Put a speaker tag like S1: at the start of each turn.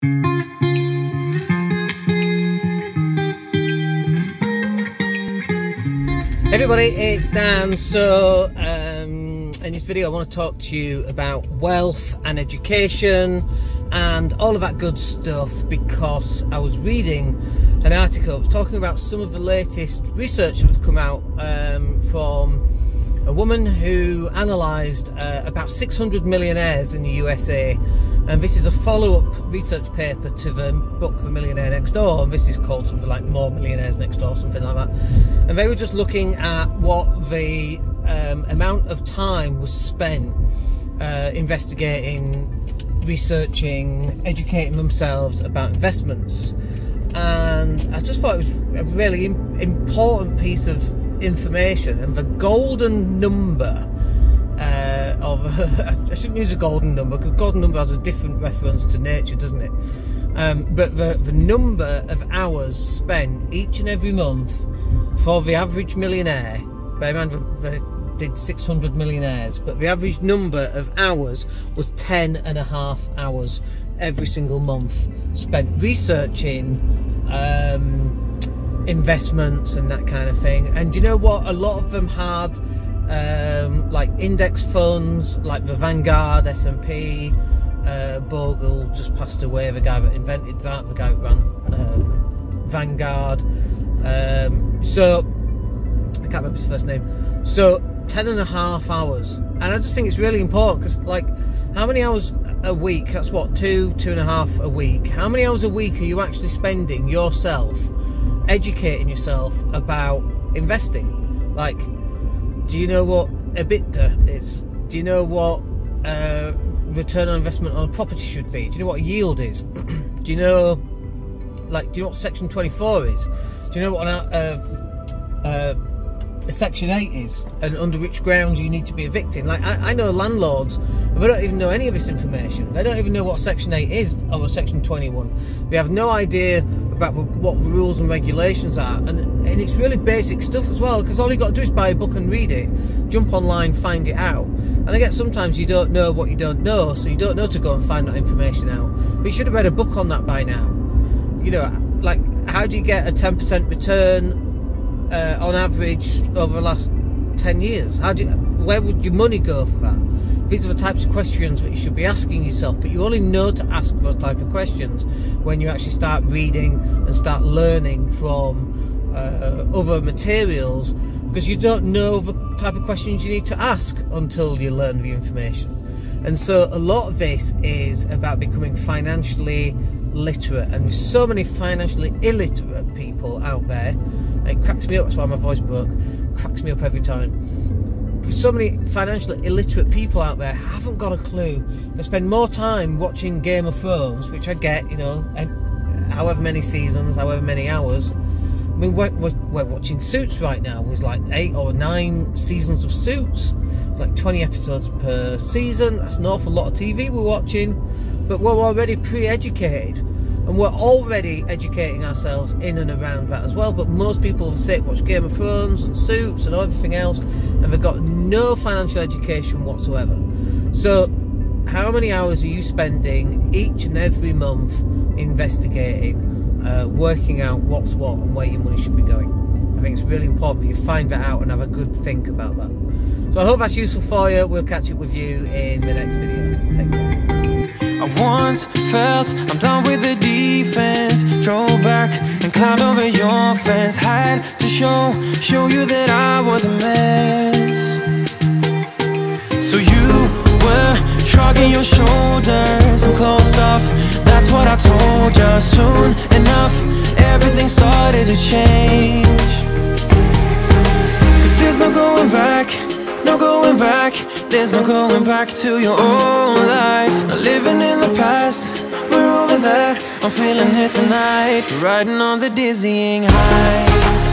S1: Hey everybody, it's Dan. So in this video I want to talk to you about wealth and education and all of that good stuff, because I was reading an article talking about some of the latest research that's come out from a woman who analysed about 600 millionaires in the USA, and this is a follow-up research paper to the book The Millionaire Next Door, and this is called something like More Millionaires Next Door, something like that. And they were just looking at what the amount of time was spent investigating, researching, educating themselves about investments. And I just thought it was a really important piece of information. And the golden number I shouldn't use a golden number, because golden number has a different reference to nature, doesn't it? But the number of hours spent each and every month for the average millionaire, bear in mind they did 600 millionaires, but the average number of hours was 10.5 hours every single month spent researching investments and that kind of thing. And you know what? A lot of them had like index funds, like the Vanguard, S&P, Bogle just passed away, the guy that invented that, the guy who ran Vanguard. So I can't remember his first name. So 10.5 hours, and I just think it's really important, because like, how many hours a week? That's what, 2.5 a week. How many hours a week are you actually spending yourself educating yourself about investing? Like, do you know what EBITDA is? Do you know what return on investment on a property should be? Do you know what a yield is? Do you know, like, do you know what Section 24 is? Do you know what a Section 8 is, and under which grounds you need to be evicting? Like, I know landlords, and they don't even know any of this information. They don't even know what Section 8 is or Section 21. They have no idea about what the rules and regulations are, and it's really basic stuff as well, because all you've got to do is buy a book and read it, jump online, find it out. And I get sometimes you don't know what you don't know, so you don't know to go and find that information out. But you should have read a book on that by now. You know, like, how do you get a 10% return on average over the last 10 years? Where would your money go for that? These are the types of questions that you should be asking yourself, but you only know to ask those type of questions when you actually start reading and start learning from other materials, because you don't know the type of questions you need to ask until you learn the information. And so a lot of this is about becoming financially literate, and there's so many financially illiterate people out there. It cracks me up, that's why my voice broke. It cracks me up every time. There's so many financially illiterate people out there haven't got a clue. They spend more time watching Game of Thrones, which I get, you know, however many seasons, however many hours. I mean, we're watching Suits right now. There's like 8 or 9 seasons of Suits. It's like 20 episodes per season. That's an awful lot of TV we're watching, but we're already pre-educated. And we're already educating ourselves in and around that as well. But most people sit, watch Game of Thrones and Suits and everything else, and they've got no financial education whatsoever. So how many hours are you spending each and every month investigating, working out what's what and where your money should be going? I think it's really important that you find that out and have a good think about that. So I hope that's useful for you. We'll catch up with you in the next video. Take care.
S2: I once felt I'm done with the defense. Drove back and climbed over your fence. Had to show you that I was a mess. So you were shrugging your shoulders and closed off. That's what I told you. Soon enough, everything started to change. 'Cause there's no going back, no going back. There's no going back to your old life. Not living in the past, we're over that. I'm feeling it tonight, riding on the dizzying highs.